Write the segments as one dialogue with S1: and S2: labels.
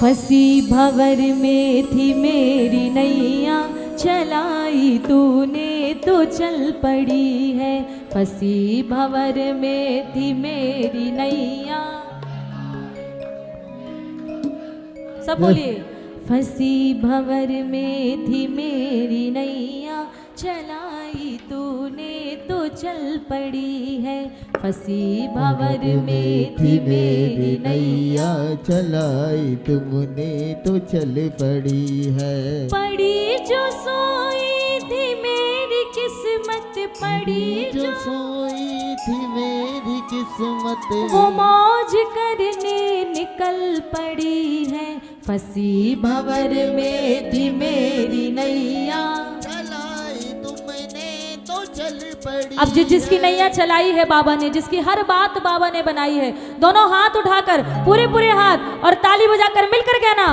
S1: फंसी भंवर में थी मेरी नैया, चलाई तूने तो चल पड़ी है। फंसी भंवर में थी मेरी नैया, सब बोलिए। फंसी भंवर में थी मेरी नैया, चलाई तूने तो चल पड़ी है। फंसी भंवर में थी मेरी नैया,
S2: चलाई तुमने तो चल पड़ी है।
S1: पड़ी जो सोई थी मेरी किस्मत, पड़ी जो
S2: सोई थी मेरी किस्मत,
S1: वो मौज करने निकल पड़ी है। फंसी भंवर में थी मेरी नैया,
S2: चलाई तुमने तो चल पड़ी।
S1: अब जिसकी नैया चलाई है बाबा ने, जिसकी हर बात बाबा ने बनाई है, दोनों हाथ उठाकर पूरे हाथ और ताली बजाकर मिलकर कहना,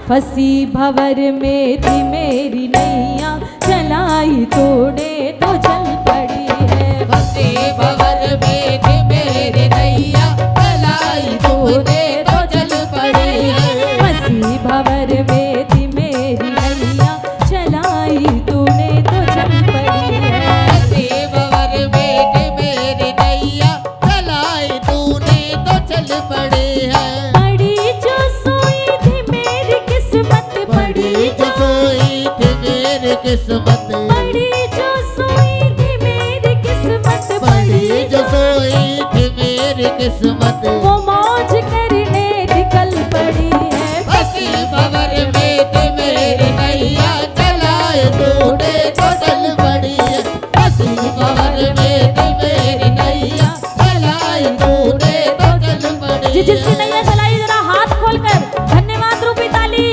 S1: फंसी भंवर में थी मेरी नैया, चलाई तोड़े तो चल पड़ी है।
S3: फंसी भंवर में थी मेरी नैया, चलाई तूने तो चल पड़ी है।
S1: फंसी भंवर में थी मेरी नैया, चलाई तूने तो चल पड़ी है।
S3: फंसी भंवर में थी मेरी नैया, चलाई तूने तो चल पड़ी है।
S1: पड़ी जो सोई थी मेरी किस्मत,
S2: पड़ी जो सोई थी मेरी किस्मत,
S1: पड़ी जो सोई थी मेरी किस्मत,
S2: पड़ी जो सोई थी मेरी किस्मत,
S1: वो मौज करने निकल पड़ी है।
S3: फंसी भंवर में थी मेरी नैया, चलाई तूने तो चल पड़ी है। फंसी भंवर में थी मेरी नैया, चलाई तूने तो चल पड़ी है।
S1: जिसकी नैया चलाई जरा हाथ खोलकर धन्यवाद रूपी ताली,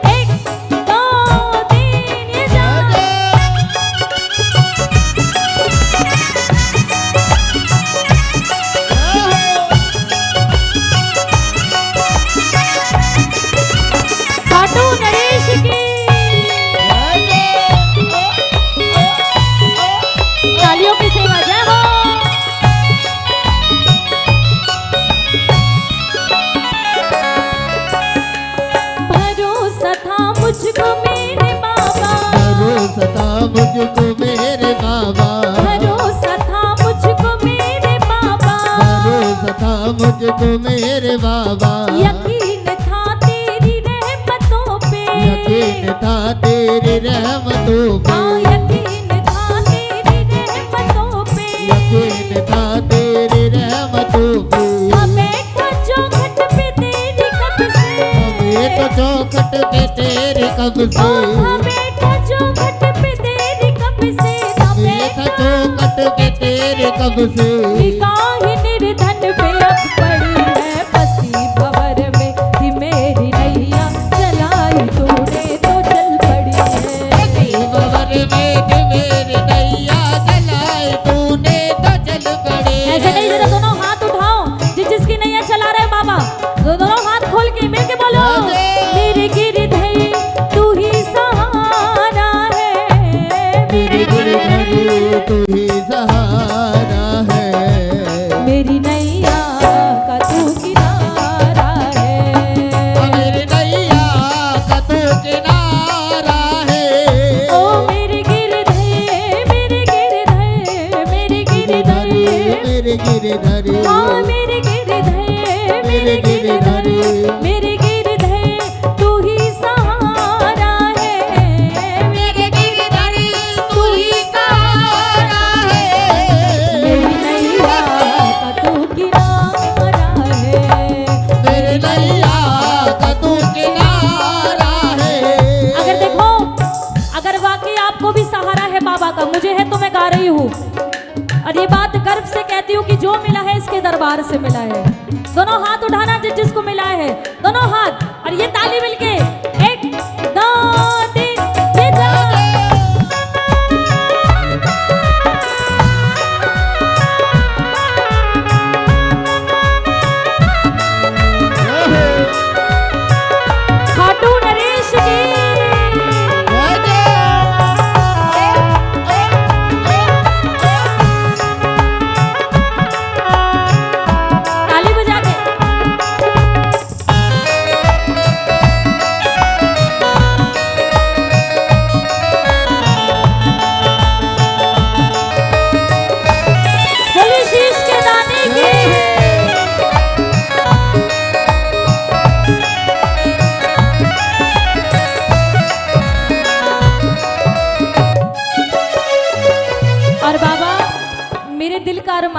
S1: 1 2 3 ये जा। खाटू नरेश की तालियों की सेवा, जय हो। भरोसा था मुझको मेरे बाबा,
S2: भरोसा था मुझको मेरे बाबा,
S1: भरोसा था मुझको मेरे बाबा,
S2: भरोसा था मुझको मेरे बाबा,
S1: यकीन था तेरी रहमतों पे,
S2: यकीन था तेरी रहमतों पे,
S1: हाँ यकीन था तेरी रहमतों पे,
S2: यकीन था तेरी रहमतों पे।
S1: हमें तो चौखट पे तेरी कब से,
S2: हमें तो चौखट पे तेरे कब से,
S1: हमें तो चौखट पे तेरी कब से,
S2: हमें तो चौखट पे तेरे कब से।
S1: निगाह निर्धन पे अब पड़ी है। फंसी भंवर में थी मेरी नैया, चलाई तूने तो चल पड़ी है।
S3: फंसी भंवर में थी मेरी नैया, चलाई तूने तो चल पड़ी है।
S1: ऐसे नहीं, जरा दोनों हाथ उठाओ जिसकी नैया चला रहे बाबा, दोनों हाथ खोल के मिलके बोलो, मेरे गिरधर तू ही सहारा है, मेरे गिरधर
S2: तू ही सहारा है,
S1: मेरी नैया का तू किनारा है।
S3: मेरी नैया का तू किनारा है।
S1: ओ मेरे गिरधर, मेरे गिरधर, मेरे गिरधर,
S2: मेरे गिरधर,
S1: हाँ मेरे गिरधर, मेरे गिरधर, मेरे गिरधर तू ही सहारा है,
S3: मेरे गिरधर तू ही सहारा है।
S1: मेरी नैया का तू किनारा है।
S3: मेरी नैया का तू किनारा है।
S1: अगर देखो, अगर वाकई आपको भी सहारा है बाबा का, मुझे है तो मैं गा रही हूँ, और ये बात गर्व से कहती हूँ कि जो मिला है इसके दरबार से मिला है। दोनों हाथ उठाना जिसको मिला है, दोनों हाथ, और ये ताली मिलके 1 2 3 ये जा। खाटू नरेश की ताली बजा के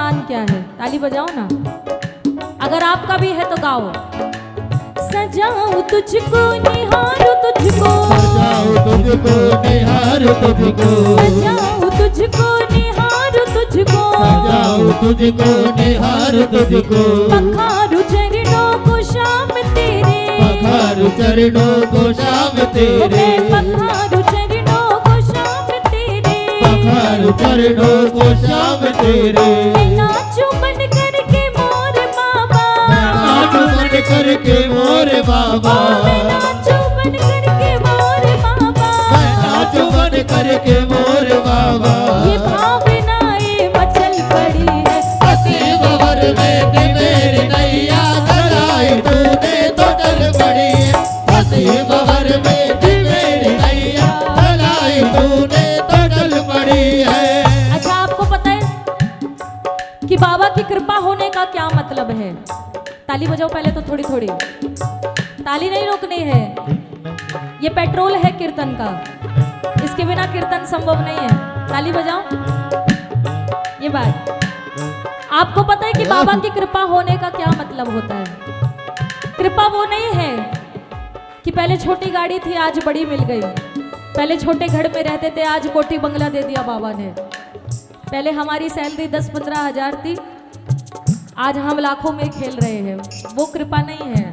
S1: अरमान क्या है, ताली बजाओ ना। अगर आपका भी है तो गाओ। सजाऊं तुझको निहारूं तुझको,
S3: सजाऊं तुझको निहारूं तुझको,
S1: सजाऊं तुझको निहारूं तुझको,
S3: सजाऊं तुझको निहारूं तुझको,
S1: पखारूं चरणों को शाम तेरे,
S3: पखारूं चरणों को शाम तेरे,
S1: पखारूं चरणों को शाम तेरे,
S3: पखारूं चरणों को शाम तेरे।
S1: मैं नाचूं बन करके मोर बाबा,
S3: नाचूं बन करके मोर बाबा,
S1: मैं नाचूं बन करके मोर बाबा,
S3: मैं नाचूं बन करके मोर बाबा।
S1: ये भावनाएं मचल पड़ी है
S3: हंसी भंवर में थी मेरी नैया, चलाई तूने तो चल पड़ी है। हंसी भंवर में थी मेरी नैया, चलाई तूने तो चल पड़ी है।
S1: अच्छा, आपको पता है कि बाबा की कृपा होने का क्या मतलब है? ताली बजाओ पहले तो, थोड़ी थोड़ी ताली नहीं रोकनी है। ये पेट्रोल है कीर्तन का, इसके बिना कीर्तन संभव नहीं है। ताली बजाओ। ये बात आपको पता है कि बाबा की कृपा होने का क्या मतलब होता है? कृपा वो नहीं है कि पहले छोटी गाड़ी थी आज बड़ी मिल गई, पहले छोटे घर में रहते थे आज कोठी बंगला दे दिया बाबा ने, पहले हमारी सैलरी 10-15 हजार थी आज हम लाखों में खेल रहे हैं। वो कृपा नहीं है।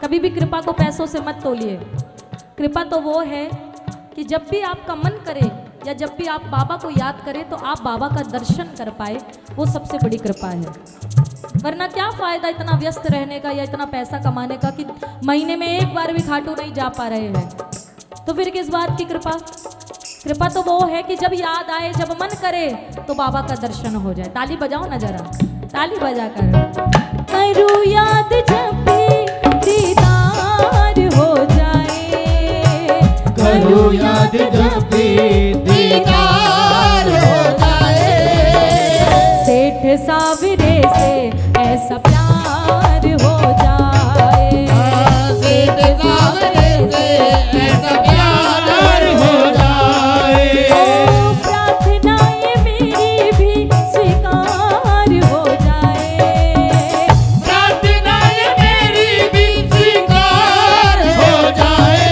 S1: कभी भी कृपा को पैसों से मत तोलिए। कृपा तो वो है कि जब भी आपका मन करे या जब भी आप बाबा को याद करें तो आप बाबा का दर्शन कर पाए, वो सबसे बड़ी कृपा है। वरना क्या फायदा इतना व्यस्त रहने का या इतना पैसा कमाने का कि महीने में एक बार भी खाटू नहीं जा पा रहे हैं। तो फिर किस बात की कृपा? कृपा तो वो है कि जब याद आए, जब मन करे तो बाबा का दर्शन हो जाए। ताली बजाओ ना जरा, ताली बजा कर। करूँ याद जब भी दीदार हो जाए,
S3: करूँ याद जब भी दीदार हो जाए,
S1: सेठ सावरे से ऐसा प्यार हो जाए,
S3: सेठ सावरे से ऐसा प्यार हो जाए।
S1: ओ प्रार्थनाएं मेरी भी स्वीकार हो जाए,
S3: प्रार्थनाएं मेरी भी स्वीकार हो जाए,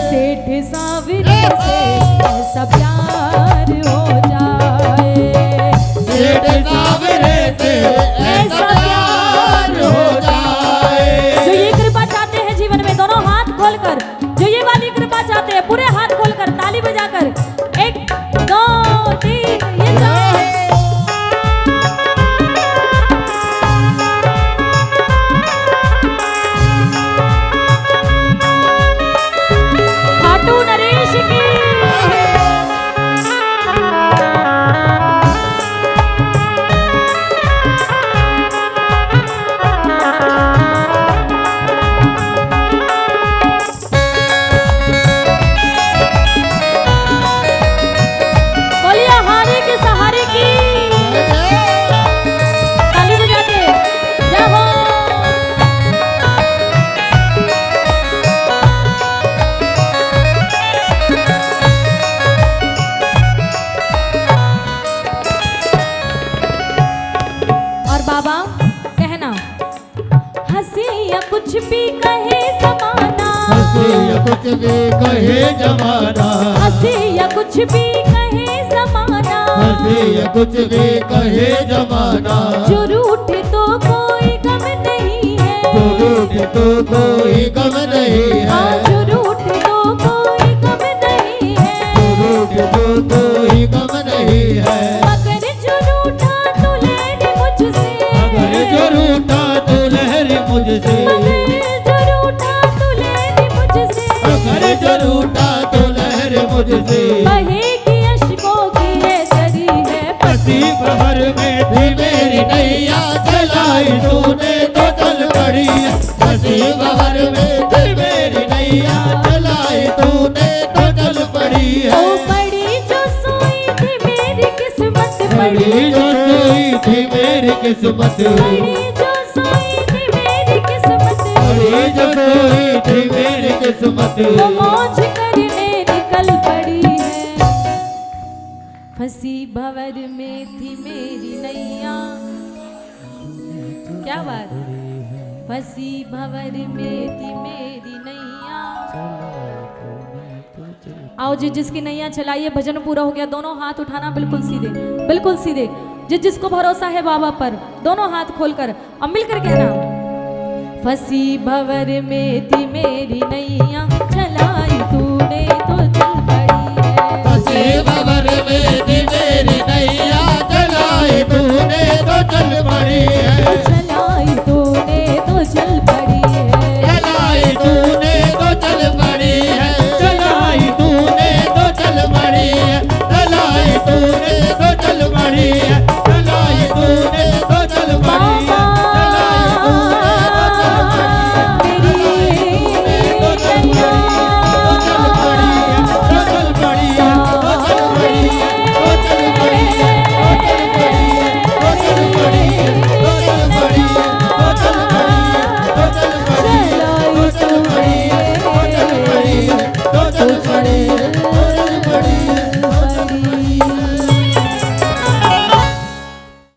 S1: सेठ सावरे से ऐसा प्यार हो जाए,
S3: सेठ सावरे से ऐसा प्यार हो जाए।
S1: जो ये कृपा चाहते हैं जीवन में, दोनों हाथ खोलकर, जो ये वाली कृपा चाहते हैं पूरे हाथ खोलकर ताली बजाकर 1 2 3 ये जाए। खाटू नरेश की बोलिए, हारे के सहारे की ताली बजा के जय हो। और बाबा कहना, हंसी या कुछ भी कहे जमाना,
S3: हंसी या कुछ भी कहे जमाना,
S1: हंसी या कुछ भी कहे जमाना,
S3: हंसी या कुछ भी कहे जमाना,
S1: जो रूठे तो कोई गम नहीं है,
S3: जो रूठे तो कोई गम नहीं
S1: हाँ,
S3: है,
S1: जो रूठे तो कोई गम नहीं है,
S3: जो रूठे तो कोई गम नहीं है।
S1: मगर जो रूठा तो लेने मुझसे,
S3: अगर जो रूठा तो लहरी मुझसे,
S1: मगर जो रूठा तो लेने मुझसे,
S3: अगर जो रूठा तो लहरी मुझसे,
S1: बहेगी अश्कों की ये दरी है
S3: हंसी भंवर में थी मेरी नैया, चलाई तूने तो चल पड़ी है। हंसी भंवर में थी मेरी नैया, चलाई तूने तो चल पड़ी है।
S1: ओ पड़ी जो सोई थी मेरी किस्मत,
S3: पड़ी जो सोई थी मेरी किस्मत,
S1: पड़ी जो सोई थी मेरी किस्मत,
S3: पड़ी जो सोई थी मेरी किस्मत,
S1: वो मौज करने निकल पड़ी है। फंसी भंवर में थी मेरी नैया, क्या बात, फंसी भंवर में थी मेरी नैया। आओ जी, जिसकी नैया चलाइए, भजन पूरा हो गया। दोनों हाथ उठाना बिल्कुल सीधे, बिल्कुल सीधे। जिसको भरोसा है बाबा पर, दोनों हाथ खोलकर और मिलकर कहना, फंसी भंवर में थी मेरी नैया,